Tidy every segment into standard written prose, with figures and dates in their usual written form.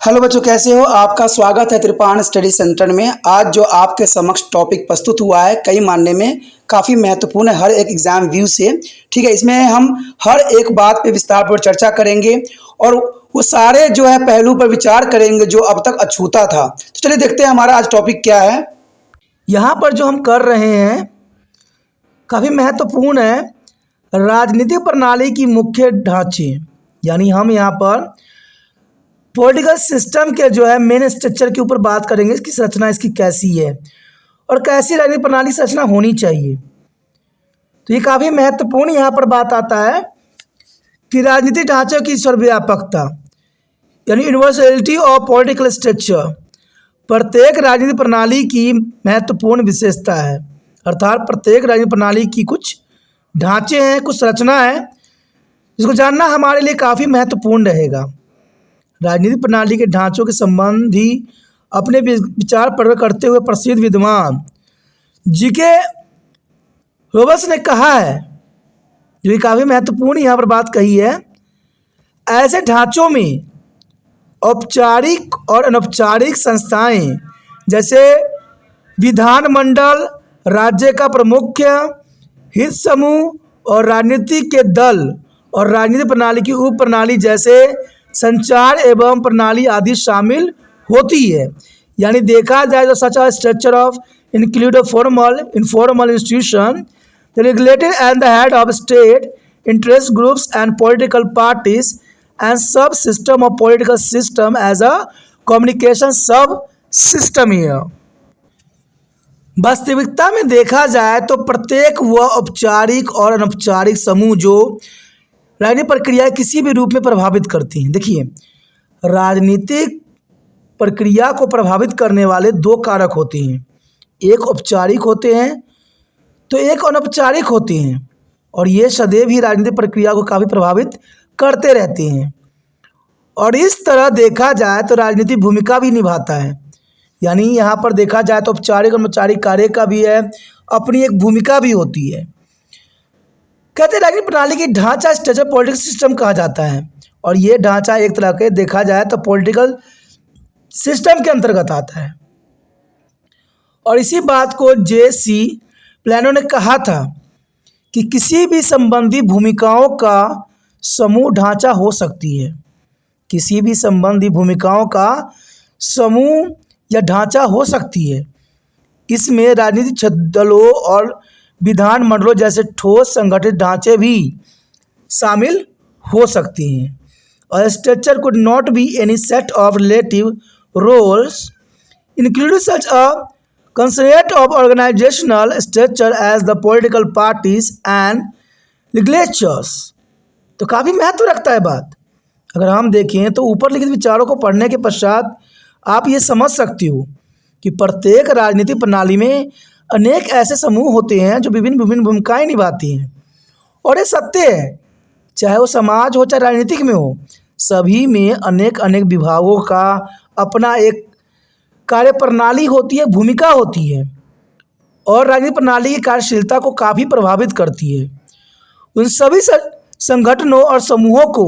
Hello बच्चों, कैसे हो? आपका स्वागत है त्रिपाण स्टडी सेंटर में। आज जो आपके समक्ष टॉपिक प्रस्तुत हुआ है कई मानने में काफ़ी महत्वपूर्ण है हर एक एग्जाम व्यू से। ठीक है, इसमें हम हर एक बात पे विस्तार पर चर्चा करेंगे और वो सारे जो है पहलू पर विचार करेंगे जो अब तक अछूता था। तो चलिए देखते हैं हमारा आज टॉपिक क्या है। यहाँ पर जो हम कर रहे हैं काफ़ी महत्वपूर्ण है, राजनीतिक प्रणाली की मुख्य ढांचे। यानी हम यहाँ पर पॉलिटिकल सिस्टम के जो है मेन स्ट्रक्चर के ऊपर बात करेंगे, इसकी संरचना इसकी कैसी है और कैसी राजनीतिक प्रणाली संरचना होनी चाहिए। तो ये काफ़ी महत्वपूर्ण यहाँ पर बात आता है कि राजनीतिक ढांचे की सर्वव्यापकता यानी यूनिवर्सलिटी ऑफ पॉलिटिकल स्ट्रक्चर प्रत्येक राजनीतिक प्रणाली की महत्वपूर्ण विशेषता है। अर्थात प्रत्येक राजनीतिक प्रणाली की कुछ ढांचे हैं, कुछ संरचना है, जिसको जानना हमारे लिए काफ़ी महत्वपूर्ण रहेगा। राजनीतिक प्रणाली के ढांचों के संबंधी अपने विचार प्रकट करते हुए प्रसिद्ध विद्वान जीके रोबर्ट्स ने कहा है, जो कि काफ़ी महत्वपूर्ण यहाँ पर बात कही है, ऐसे ढांचों में औपचारिक और अनौपचारिक संस्थाएं जैसे विधानमंडल, राज्य का प्रमुख, हित समूह और राजनीतिक के दल और राजनीतिक प्रणाली की उप प्रणाली जैसे संचार एवं प्रणाली आदि शामिल होती है। यानी देखा जाए तो such a structure of include formal informal institution the regulated and the head of state interest groups and political parties and sub system of political system as a communication sub system है। वास्तविकता में देखा जाए तो प्रत्येक वह औपचारिक और अनौपचारिक समूह जो राजनीतिक प्रक्रिया किसी भी रूप में प्रभावित करती हैं। देखिए, राजनीतिक प्रक्रिया को प्रभावित करने वाले दो कारक होते हैं, एक औपचारिक होते हैं तो एक अनौपचारिक होते हैं, और ये सदैव ही राजनीतिक प्रक्रिया को काफ़ी प्रभावित करते रहते हैं। और इस तरह देखा जाए तो राजनीतिक भूमिका भी निभाता है। यानी यहाँ पर देखा जाए तो औपचारिक और अनौपचारिक कार्य का भी है, अपनी एक भूमिका भी होती है। कहते हैं राजनीतिक प्रणाली की ढांचा स्ट्रक्चर पॉलिटिकल सिस्टम कहा जाता है, और ये ढांचा एक तरह के देखा जाए तो पॉलिटिकल सिस्टम के अंतर्गत आता है। और इसी बात को जे.सी. प्लेनो ने कहा था कि किसी भी संबंधी भूमिकाओं का समूह ढांचा हो सकती है, किसी भी संबंधी भूमिकाओं का समूह या ढांचा हो सकती है। इसमें राजनीतिक दलों और विधानमंडलों जैसे ठोस संगठित ढांचे भी शामिल हो सकती हैं। और structure could not be any set of relative roles including such a concept of organisational structure as the political parties and legislatures. तो काफ़ी महत्व रखता है बात। अगर हम देखें तो ऊपर लिखित विचारों को पढ़ने के पश्चात आप ये समझ सकते हो कि प्रत्येक राजनीतिक प्रणाली में अनेक ऐसे समूह होते हैं जो विभिन्न विभिन्न भूमिकाएं निभाती हैं। और ये सत्य है, चाहे वो समाज हो चाहे राजनीतिक में हो, सभी में अनेक अनेक विभागों का अपना एक कार्य प्रणाली होती है, भूमिका होती है, और राजनीतिक प्रणाली की कार्यशीलता को काफ़ी प्रभावित करती है। उन सभी संगठनों और समूहों को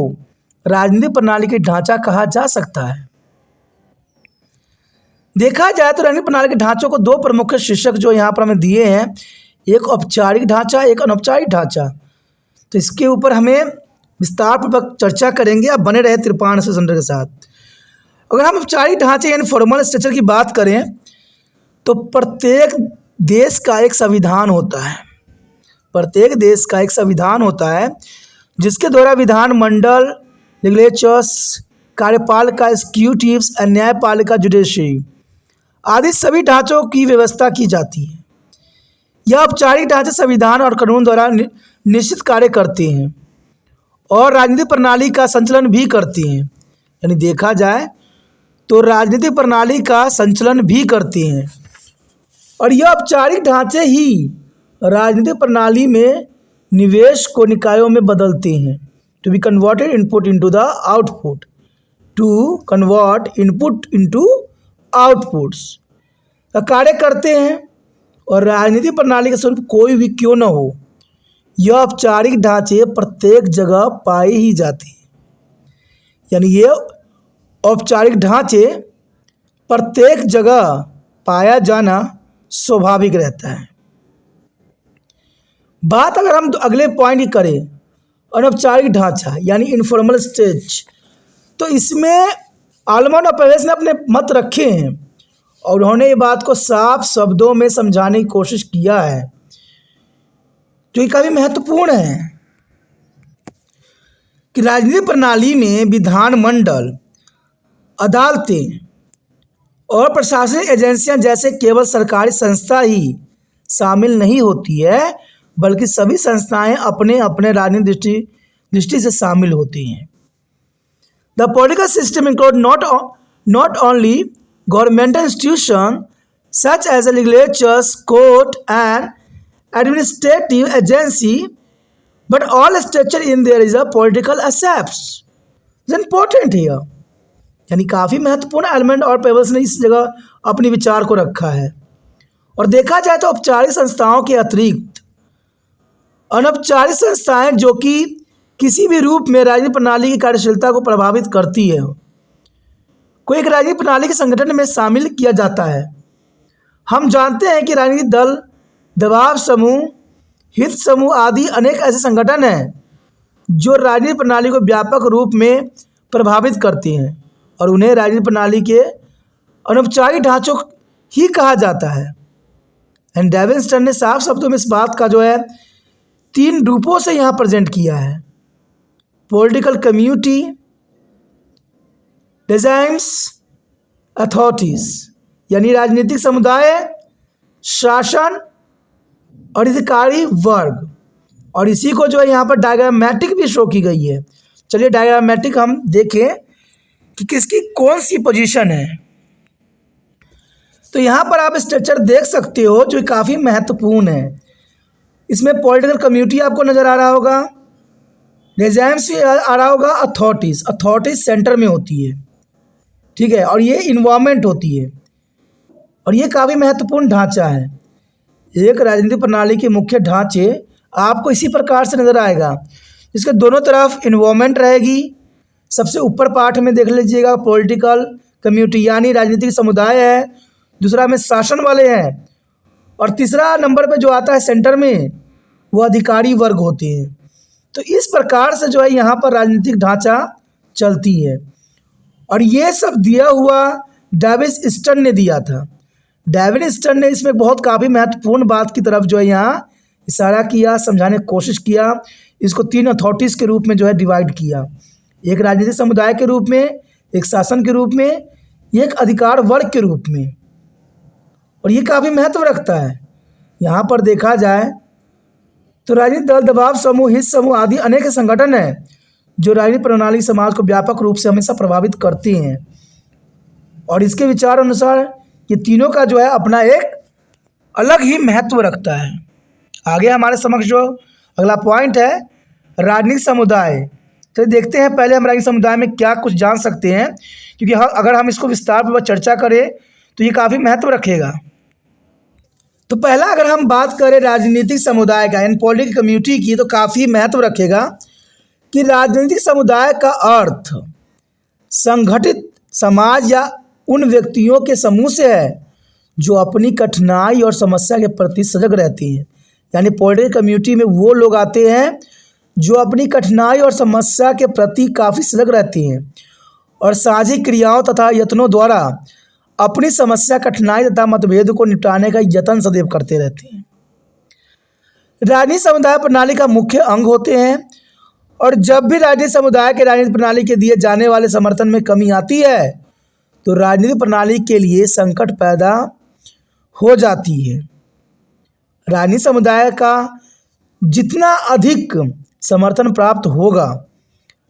राजनीतिक प्रणाली की ढांचा कहा जा सकता है। देखा जाए तो राजनीतिक प्रणाली के ढांचों को दो प्रमुख शीर्षक जो यहाँ पर हमें दिए हैं, एक औपचारिक ढांचा, एक अनौपचारिक ढांचा। तो इसके ऊपर हमें विस्तारपूर्वक चर्चा करेंगे। आप बने रहे त्रिपाण से सेंटर के साथ। अगर हम औपचारिक ढांचे यानी फॉर्मल स्ट्रक्चर की बात करें तो प्रत्येक देश का एक संविधान होता है, प्रत्येक देश का एक संविधान होता है जिसके द्वारा विधानमंडल, लेजिस्लेचर्स, कार्यपालिका, एग्जीक्यूटिव्स और न्यायपालिका, जुडिशरी आदि सभी ढांचों की व्यवस्था की जाती है। यह औपचारिक ढांचे संविधान और कानून द्वारा निश्चित कार्य करते हैं और राजनीतिक प्रणाली का संचालन भी करते हैं। यानी देखा जाए तो राजनीतिक प्रणाली का संचालन भी करते हैं, और यह औपचारिक ढांचे ही राजनीतिक प्रणाली में निवेश को निकायों में बदलते हैं। To be converted input into the output, to convert input into outputs का कार्य करते हैं। और राजनीतिक प्रणाली का स्वरूप कोई भी क्यों न हो, यह औपचारिक ढांचे प्रत्येक जगह पाए ही जाते हैं। यानी ये औपचारिक ढांचे प्रत्येक जगह पाया जाना स्वाभाविक रहता है। बात अगर हम अगले पॉइंट की करें, अनौपचारिक ढांचा यानी इनफॉर्मल स्टेज, तो इसमें आलमंड और परवेज ने अपने मत रखे हैं और उन्होंने ये बात को साफ शब्दों में समझाने की कोशिश किया है, जो कि काफ़ी महत्वपूर्ण है कि राजनीतिक प्रणाली में विधानमंडल, अदालतें और प्रशासनिक एजेंसियां जैसे केवल सरकारी संस्था ही शामिल नहीं होती है, बल्कि सभी संस्थाएं अपने अपने राजनीतिक दृष्टि से शामिल होती हैं। The political system include not only governmental institution such as a legislatures, court and administrative agency, but all structure in there is a political aspects is important here. यानी काफ़ी महत्वपूर्ण एलिमेंट और पेबल्स ने इस जगह अपने विचार को रखा है। और देखा जाए तो औपचारिक संस्थाओं के अतिरिक्त अनौपचारिक संस्थाएं जो कि किसी भी रूप में राजनीतिक प्रणाली की कार्यशीलता को प्रभावित करती है, को एक राजनीतिक प्रणाली के संगठन में शामिल किया जाता है। हम जानते हैं कि राजनीतिक दल, दबाव समूह, हित समूह आदि अनेक ऐसे संगठन हैं जो राजनीतिक प्रणाली को व्यापक रूप में प्रभावित करते हैं और उन्हें राजनीतिक प्रणाली के अनौपचारिक ढांचों ही कहा जाता है। एंड डेविन्स्टन ने साफ शब्दों में इस बात का जो है 3 रूपों से यहाँ प्रेजेंट किया है: पॉलिटिकल कम्युनिटी, रेजाइम्स, अथॉरिटीज, यानी राजनीतिक समुदाय, शासन और अधिकारी वर्ग। और इसी को जो है यहाँ पर डायग्रामेटिक भी शो की गई है। चलिए डायग्रामेटिक हम देखें कि किसकी कौन सी पोजीशन है। तो यहाँ पर आप स्ट्रक्चर देख सकते हो जो काफ़ी महत्वपूर्ण है। इसमें पॉलिटिकल कम्युनिटी आपको नज़र आ रहा होगा, रेजाइम्स आ रहा होगा, अथॉरिटीज सेंटर में होती है, ठीक है, और ये इन्वायरमेंट होती है। और ये काफ़ी महत्वपूर्ण ढांचा है। एक राजनीतिक प्रणाली के मुख्य ढांचे आपको इसी प्रकार से नज़र आएगा। इसके दोनों तरफ इन्वायरमेंट रहेगी। सबसे ऊपर पार्ट में देख लीजिएगा पॉलिटिकल कम्युनिटी यानी राजनीतिक समुदाय है, दूसरा में शासन वाले हैं, और तीसरा नंबर पे जो आता है सेंटर में वो अधिकारी वर्ग होते हैं। तो इस प्रकार से जो है यहाँ पर राजनीतिक ढांचा चलती है। और ये सब दिया हुआ डेविड ने दिया था। डेविड ने इसमें बहुत काफ़ी महत्वपूर्ण बात की तरफ जो है यहाँ इशारा किया, समझाने की कोशिश किया। इसको 3 अथॉरिटीज़ के रूप में जो है डिवाइड किया, एक राजनीतिक समुदाय के रूप में, एक शासन के रूप में, एक अधिकार वर्ग के रूप में। और ये काफ़ी महत्व रखता है। यहाँ पर देखा जाए तो राजनीतिक दल, दबाव समूह, हित समूह आदि अनेक संगठन हैं जो राजनीतिक प्रणाली समाज को व्यापक रूप से हमेशा प्रभावित करती हैं। और इसके विचार अनुसार ये तीनों का जो है अपना एक अलग ही महत्व रखता है। आगे हमारे समक्ष जो अगला पॉइंट है राजनीतिक समुदाय। तो देखते हैं पहले हम राजनीतिक समुदाय में क्या कुछ जान सकते हैं, क्योंकि अगर हम इसको विस्तारपूर्वक चर्चा करें तो ये काफ़ी महत्व रखेगा। तो पहला अगर हम बात करें राजनीतिक समुदाय का यानी पॉलिटिकल कम्युनिटी की, तो काफ़ी महत्व रखेगा कि राजनीतिक समुदाय का अर्थ संगठित समाज या उन व्यक्तियों के समूह से है जो अपनी कठिनाई और समस्या के प्रति सजग रहते हैं। यानी पॉलिटिकल कम्युनिटी में वो लोग आते हैं जो अपनी कठिनाई और समस्या के प्रति काफ़ी सजग रहते हैं और साझी क्रियाओं तथा यत्नों द्वारा अपनी समस्या, कठिनाई तथा मतभेद को निपटाने का यत्न सदैव करते रहते हैं। राजनीतिक समुदाय प्रणाली का मुख्य अंग होते हैं और जब भी राजनीतिक समुदाय के राजनीतिक प्रणाली के दिए जाने वाले समर्थन में कमी आती है तो राजनीतिक प्रणाली के लिए संकट पैदा हो जाती है। राजनीतिक समुदाय का जितना अधिक समर्थन प्राप्त होगा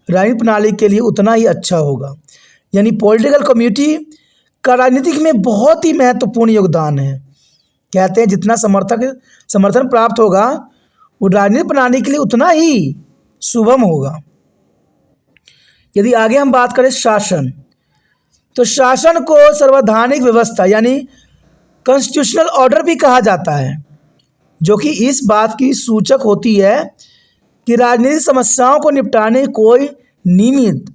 राजनीतिक प्रणाली के लिए उतना ही अच्छा होगा। यानी पॉलिटिकल कम्युनिटी का राजनीतिक में बहुत ही महत्वपूर्ण योगदान है। कहते हैं जितना समर्थन प्राप्त होगा वो राजनीतिक प्रणाली के लिए उतना ही शुभम होगा। यदि आगे हम बात करें शासन, तो शासन को संवैधानिक व्यवस्था यानी कॉन्स्टिट्यूशनल ऑर्डर भी कहा जाता है, जो कि इस बात की सूचक होती है कि राजनीतिक समस्याओं को निपटाने की कोई नियमित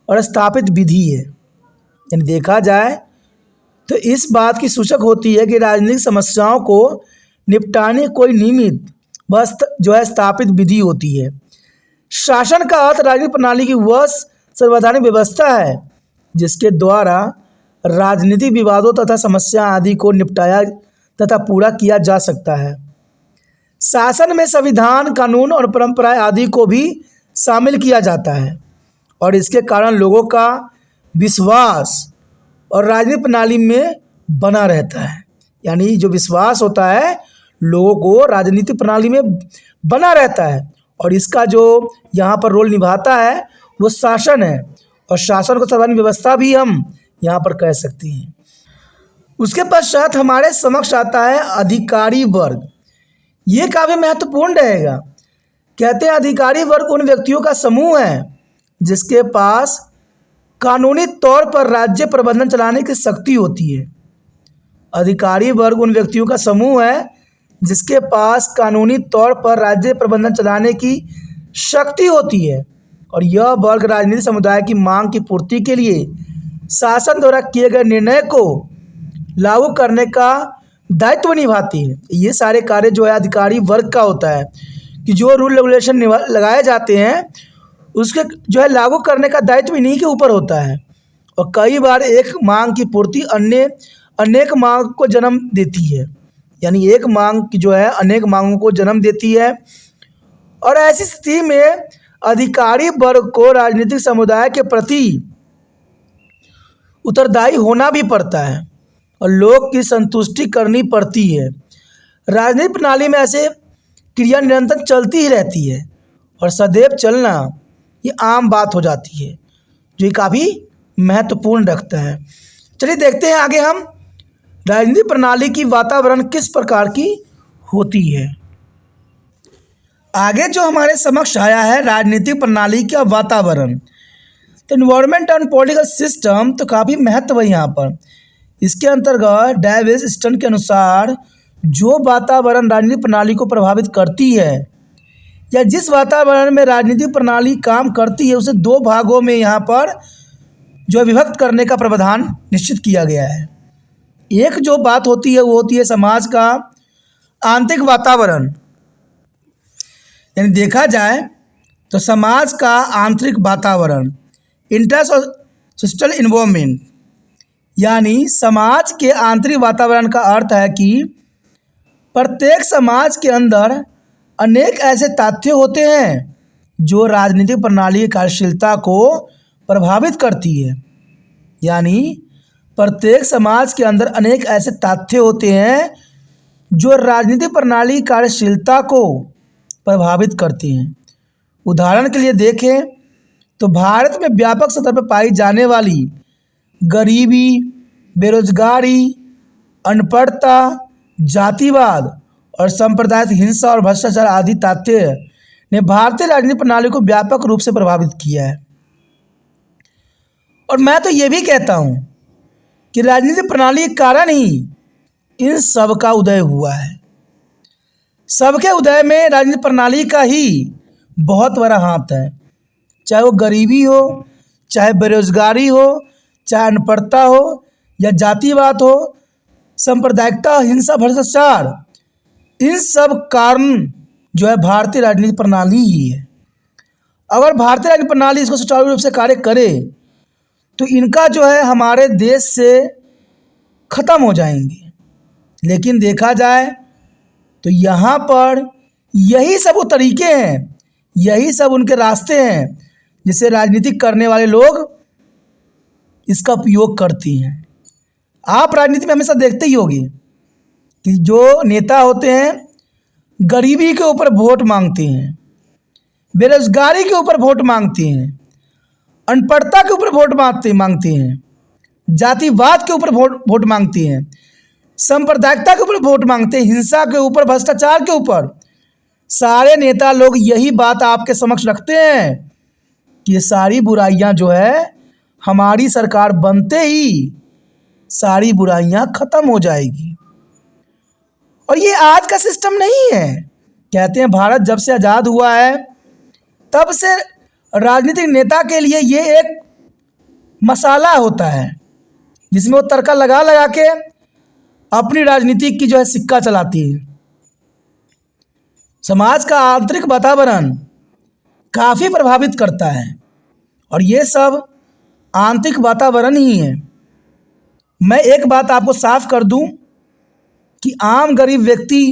और स्थापित विधि है। यानी देखा जाए तो इस बात की सूचक होती है कि राजनीतिक समस्याओं को निपटाने कोई नियमित बस जो है स्थापित विधि होती है। शासन का अर्थ राजनीतिक प्रणाली की वह सर्वधानिक व्यवस्था है जिसके द्वारा राजनीतिक विवादों तथा समस्या आदि को निपटाया तथा पूरा किया जा सकता है। शासन में संविधान, कानून और परंपराएं आदि को भी शामिल किया जाता है और इसके कारण लोगों का विश्वास और राजनीतिक प्रणाली में बना रहता है। यानी जो विश्वास होता है लोगों को राजनीतिक प्रणाली में बना रहता है और इसका जो यहाँ पर रोल निभाता है वो शासन है और शासन को संवैधानिक व्यवस्था भी हम यहाँ पर कह सकते हैं। उसके पश्चात हमारे समक्ष आता है अधिकारी वर्ग। ये काफ़ी महत्वपूर्ण रहेगा। कहते हैं अधिकारी वर्ग उन व्यक्तियों का समूह है जिसके पास कानूनी तौर पर राज्य प्रबंधन चलाने की शक्ति होती है। अधिकारी वर्ग उन व्यक्तियों का समूह है जिसके पास कानूनी तौर पर राज्य प्रबंधन चलाने की शक्ति होती है और यह वर्ग राजनीतिक समुदाय की मांग की पूर्ति के लिए शासन द्वारा किए गए निर्णय को लागू करने का दायित्व निभाती है। ये सारे कार्य जो है अधिकारी वर्ग का होता है कि जो रूल रेगुलेशन लगाए जाते हैं उसके जो है लागू करने का दायित्व इन्हीं के ऊपर होता है और कई बार एक मांग की पूर्ति अनेक मांग को जन्म देती है। यानी एक मांग की जो है अनेक मांगों को जन्म देती है और ऐसी स्थिति में अधिकारी वर्ग को राजनीतिक समुदाय के प्रति उत्तरदायी होना भी पड़ता है और लोग की संतुष्टि करनी पड़ती है। राजनीतिक प्रणाली में ऐसे क्रिया निरंतर चलती ही रहती है और सदैव चलना ये आम बात हो जाती है जो ये काफ़ी महत्वपूर्ण रखता है। चलिए देखते हैं आगे हम राजनीतिक प्रणाली की वातावरण किस प्रकार की होती है। आगे जो हमारे समक्ष आया है राजनीतिक प्रणाली का वातावरण, तो इन्वायरमेंट एंड पॉलिटिकल सिस्टम तो काफ़ी महत्व है यहाँ पर। इसके अंतर्गत डेविस स्टर्न के अनुसार जो वातावरण राजनीतिक प्रणाली को प्रभावित करती है या जिस वातावरण में राजनीतिक प्रणाली काम करती है उसे दो भागों में यहाँ पर जो विभक्त करने का प्रावधान निश्चित किया गया है। एक जो बात होती है वो होती है समाज का आंतरिक वातावरण। यानी देखा जाए तो समाज का आंतरिक वातावरण, इंटरसोशल इन्वायरमेंट, यानी समाज के आंतरिक वातावरण का अर्थ है कि प्रत्येक समाज के अंदर अनेक ऐसे तथ्य होते हैं जो राजनीतिक प्रणाली की कार्यशीलता को प्रभावित करती है। यानी प्रत्येक समाज के अंदर अनेक ऐसे तथ्य होते हैं जो राजनीतिक प्रणाली की कार्यशीलता को प्रभावित करती हैं। उदाहरण के लिए देखें तो भारत में व्यापक सतह पर पाई जाने वाली गरीबी, बेरोजगारी, अनपढ़ता, जातिवाद और सांप्रदायिक हिंसा और भ्रष्टाचार आदि तथ्य ने भारतीय राजनीतिक प्रणाली को व्यापक रूप से प्रभावित किया है। और मैं तो ये भी कहता हूँ कि राजनीतिक प्रणाली के कारण ही इन सब का उदय हुआ है। सबके उदय में राजनीतिक प्रणाली का ही बहुत बड़ा हाथ है, चाहे वो गरीबी हो, चाहे बेरोजगारी हो, चाहे अनपढ़ता हो या जातिवाद हो, सांप्रदायिकता, हिंसा, भ्रष्टाचार, इन सब कारण जो है भारतीय राजनीतिक प्रणाली ही है। अगर भारतीय राजनीतिक प्रणाली इसको सुचारू रूप से कार्य करे तो इनका जो है हमारे देश से ख़त्म हो जाएंगे। लेकिन देखा जाए तो यहाँ पर यही सब वो तरीके हैं, यही सब उनके रास्ते हैं जिसे राजनीति करने वाले लोग इसका उपयोग करती हैं। आप राजनीति में हमेशा देखते ही होंगे कि जो नेता होते हैं गरीबी के ऊपर वोट मांगते हैं, बेरोजगारी के ऊपर वोट मांगते हैं, अनपढ़ता के ऊपर वोट मांगते हैं, जातिवाद के ऊपर वोट मांगते हैं, सांप्रदायिकता के ऊपर वोट मांगते हैं, हिंसा के ऊपर, भ्रष्टाचार के ऊपर। सारे नेता लोग यही बात आपके समक्ष रखते हैं कि ये सारी बुराइयां जो है हमारी सरकार बनते ही सारी बुराइयां ख़त्म हो जाएगी। और ये आज का सिस्टम नहीं है। कहते हैं भारत जब से आज़ाद हुआ है तब से राजनीतिक नेता के लिए ये एक मसाला होता है, जिसमें वो तड़का लगा लगा के अपनी राजनीति की जो है सिक्का चलाती है। समाज का आंतरिक वातावरण काफ़ी प्रभावित करता है और ये सब आंतरिक वातावरण ही है। मैं एक बात आपको साफ कर दूं कि आम गरीब व्यक्ति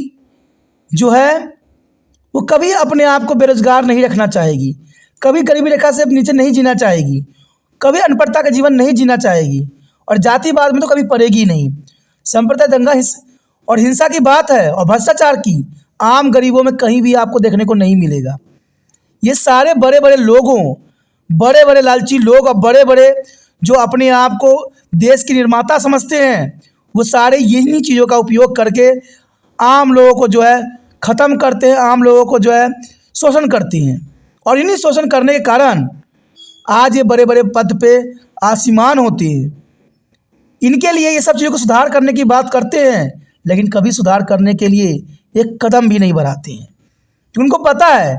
जो है वो कभी अपने आप को बेरोजगार नहीं रखना चाहेगी, कभी गरीबी रेखा से नीचे नहीं जीना चाहेगी, कभी अनपढ़ता का जीवन नहीं जीना चाहेगी और जातिवाद में तो कभी पड़ेगी नहीं। संप्रदाय दंगा और हिंसा की बात है और भ्रष्टाचार की आम गरीबों में कहीं भी आपको देखने को नहीं मिलेगा। ये सारे बड़े बड़े लोगों, बड़े बड़े लालची लोग और बड़े बड़े जो अपने आप को देश के निर्माता समझते हैं, वो सारे यही चीज़ों का उपयोग करके आम लोगों को जो है ख़त्म करते हैं, आम लोगों को जो है शोषण करती हैं। और इन्हीं शोषण करने के कारण आज ये बड़े बड़े पद पे आसीमान होते हैं। इनके लिए ये सब चीज़ों को सुधार करने की बात करते हैं, लेकिन कभी सुधार करने के लिए एक कदम भी नहीं बढ़ाते हैं। क्योंकि उनको पता है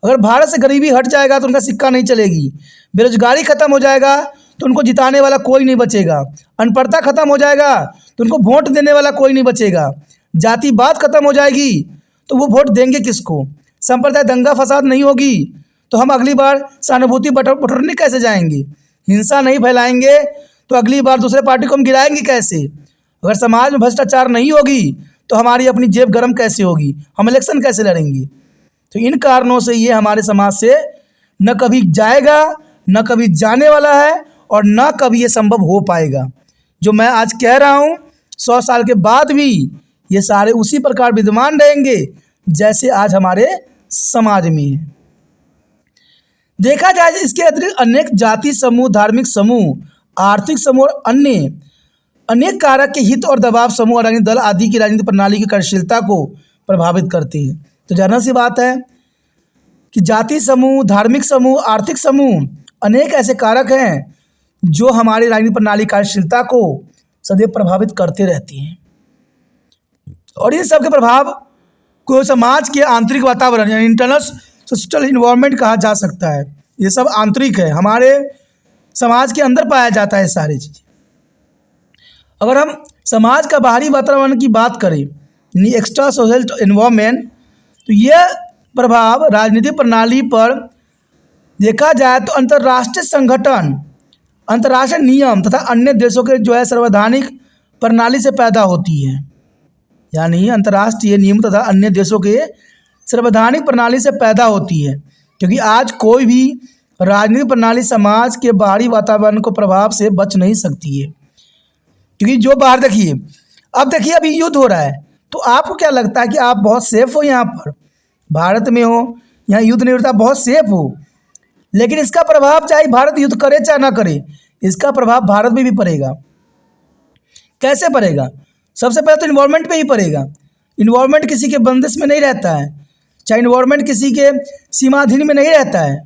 अगर भारत से गरीबी हट जाएगा तो उनका सिक्का नहीं चलेगी, बेरोजगारी खत्म हो जाएगा तो उनको जिताने वाला कोई नहीं बचेगा, अनपढ़ता खत्म हो जाएगा तो उनको वोट देने वाला कोई नहीं बचेगा, जातिवाद खत्म हो जाएगी तो वो वोट देंगे किसको, संप्रदाय दंगा फसाद नहीं होगी तो हम अगली बार सहानुभूति बटोरने कैसे जाएंगे, हिंसा नहीं फैलाएंगे तो अगली बार दूसरे पार्टी को हम गिराएंगे कैसे, अगर समाज में भ्रष्टाचार नहीं होगी तो हमारी अपनी जेब गर्म कैसे होगी, हम इलेक्शन कैसे लड़ेंगे। तो इन कारणों से ये हमारे समाज से न कभी जाएगा, न कभी जाने वाला है और न कभी ये संभव हो पाएगा। जो मैं आज कह रहा हूँ 100 साल के बाद भी ये सारे उसी प्रकार विद्यमान रहेंगे जैसे आज हमारे समाज में है। देखा जाए इसके अतिरिक्त अनेक जाति समूह, धार्मिक समूह, आर्थिक समूह और अन्य अनेक कारक के हित और दबाव समूह और राजनीतिक दल आदि की राजनीतिक प्रणाली की कार्यशीलता को प्रभावित करते हैं। तो जानना सी बात है कि जाति समूह, धार्मिक समूह, आर्थिक समूह अनेक ऐसे कारक हैं जो हमारी राजनीतिक प्रणाली कार्यशीलता को सदैव प्रभावित करते रहती हैं और इन सब के प्रभाव को समाज के आंतरिक वातावरण यानी इंटरनल सोशल इन्वायरमेंट कहा जा सकता है। ये सब आंतरिक है, हमारे समाज के अंदर पाया जाता है सारी चीज़ें। अगर हम समाज का बाहरी वातावरण की बात करें यानी एक्स्ट्रा सोशल इन्वायरमेंट, तो यह प्रभाव राजनीतिक प्रणाली पर देखा जाए तो अंतर्राष्ट्रीय संगठन, अंतर्राष्ट्रीय नियम तथा अन्य देशों के जो है संवैधानिक प्रणाली से पैदा होती है। यानी अंतर्राष्ट्रीय नियम तथा अन्य देशों के संवैधानिक प्रणाली से पैदा होती है, क्योंकि आज कोई भी राजनीतिक प्रणाली समाज के बाहरी वातावरण को प्रभाव से बच नहीं सकती है। क्योंकि जो बाहर देखिए, अब देखिए अभी युद्ध हो रहा है, तो आपको क्या लगता है कि आप बहुत सेफ हो, यहाँ पर भारत में हो, यहाँ युद्ध नहीं होता, बहुत सेफ हो, लेकिन इसका प्रभाव चाहे भारत युद्ध करे चाहे ना करे, इसका प्रभाव भारत में भी पड़ेगा। कैसे पड़ेगा? सबसे पहले तो इन्वायरमेंट पे ही पड़ेगा। इन्वायरमेंट किसी के बंदिश में नहीं रहता है, चाहे इन्वायरमेंट किसी के सीमाधीन में नहीं रहता है।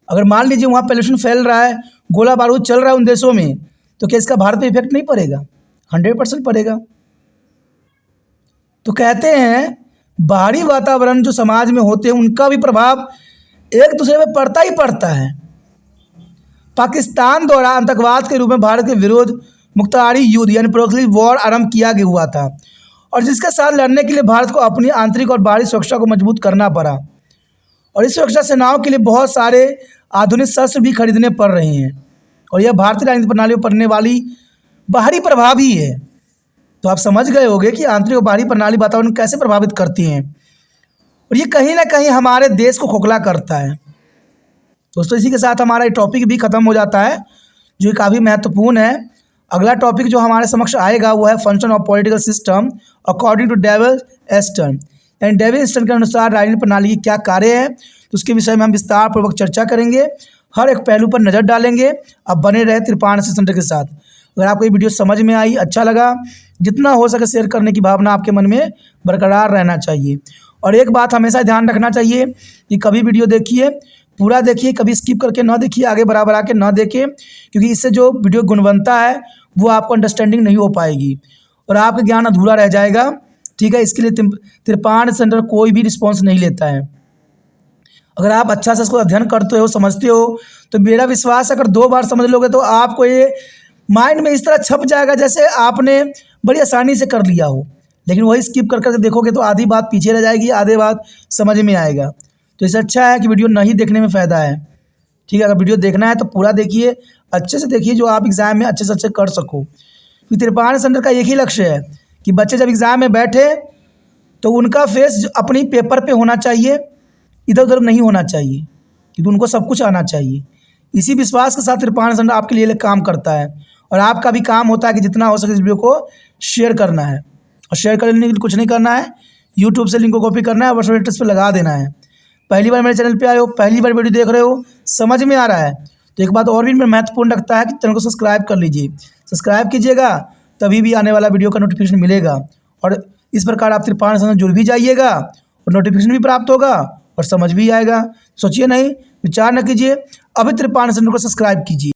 अगर मान लीजिए वहाँ पोल्यूशन फैल रहा है, गोला बारूद चल रहा है उन देशों में, तो क्या इसका भारत पे इफेक्ट नहीं पड़ेगा? 100% पड़ेगा। तो कहते हैं बाहरी वातावरण जो समाज में होते हैं उनका भी प्रभाव एक दूसरे पे पड़ता ही पड़ता है। पाकिस्तान द्वारा आतंकवाद के रूप में भारत के विरुद्ध मुख्तारी युद्ध यानी प्रॉक्सी वॉर आरंभ किया गया हुआ था और जिसके साथ लड़ने के लिए भारत को अपनी आंतरिक और बाहरी सुरक्षा को मजबूत करना पड़ा और इस सुरक्षा सेनाओं के लिए बहुत सारे आधुनिक शस्त्र भी खरीदने पड़ रहे हैं और यह भारतीय राजनीतिक प्रणाली पर पड़ने वाली बाहरी प्रभाव ही है। तो आप समझ गए होंगे कि आंतरिक और बाहरी प्रणाली वातावरण कैसे प्रभावित करती हैं और ये कहीं ना कहीं हमारे देश को खोखला करता है। दोस्तों इसी के साथ हमारा ये टॉपिक भी ख़त्म हो जाता है जो काफ़ी महत्वपूर्ण है। अगला टॉपिक जो हमारे समक्ष आएगा वो है function of political system according to David Easton. यानी डेविड एस्टन के अनुसार राजनीतिक प्रणाली के क्या कार्य है, तो उसके विषय में हम विस्तार पूर्वक चर्चा करेंगे, हर एक पहलू पर नज़र डालेंगे। अब बने रहे त्रिपाण सेंटर के साथ। अगर आपको ये वीडियो समझ में आई, अच्छा लगा, जितना हो सके शेयर करने की भावना आपके मन में बरकरार रहना चाहिए। और एक बात हमेशा ध्यान रखना चाहिए कि कभी वीडियो देखिए पूरा देखिए, कभी स्किप करके ना देखिए, आगे बढ़ा के ना देखिए, क्योंकि इससे जो वीडियो गुणवत्ता है वो आपको अंडरस्टैंडिंग नहीं हो पाएगी और आपका ज्ञान अधूरा रह जाएगा। ठीक है, इसके लिए त्रिपाण सेंटर कोई भी रिस्पॉन्स नहीं लेता है। अगर आप अच्छा से इसको अध्ययन करते हो, समझते हो, तो मेरा विश्वास है अगर 2 बार समझ लोगे तो आपको ये माइंड में इस तरह छप जाएगा जैसे आपने बड़ी आसानी से कर लिया हो, लेकिन वही स्किप कर करके देखोगे तो आधी बात पीछे रह जाएगी, आधी बात समझ में आएगा। तो इससे अच्छा है कि वीडियो नहीं देखने में फ़ायदा है। ठीक है, अगर वीडियो देखना है तो पूरा देखिए, अच्छे से देखिए, जो आप एग्ज़ाम में अच्छे से अच्छे कर सको। क्योंकि त्रिपाठी सेंटर का एक ही लक्ष्य है कि बच्चे जब एग्ज़ाम में बैठे तो उनका फेस अपनी पेपर पे होना चाहिए, इधर उधर नहीं होना चाहिए, क्योंकि उनको सब कुछ आना चाहिए। इसी विश्वास के साथ त्रिपाठी सेंटर आपके लिए काम करता है, और आपका भी काम होता है कि जितना हो सके इस वीडियो को शेयर करना है। और शेयर करने के लिए कुछ नहीं करना है, यूट्यूब से लिंक को कॉपी करना है, व्हाट्सएप स्टेटस पर लगा देना है। पहली बार मेरे चैनल पे आए हो, पहली बार वीडियो देख रहे हो, समझ में आ रहा है तो एक बात और भी महत्वपूर्ण रखता है कि चैनल को सब्सक्राइब कर लीजिए। सब्सक्राइब कीजिएगा, तभी भी आने वाला वीडियो का नोटिफिकेशन मिलेगा, और इस प्रकार आप त्रिपाठी सेंटर जुड़ भी जाइएगा और नोटिफिकेशन भी प्राप्त होगा और समझ भी आएगा। सोचिए नहीं, विचार न कीजिए, अभी त्रिपाठी सेंटर को सब्सक्राइब कीजिए।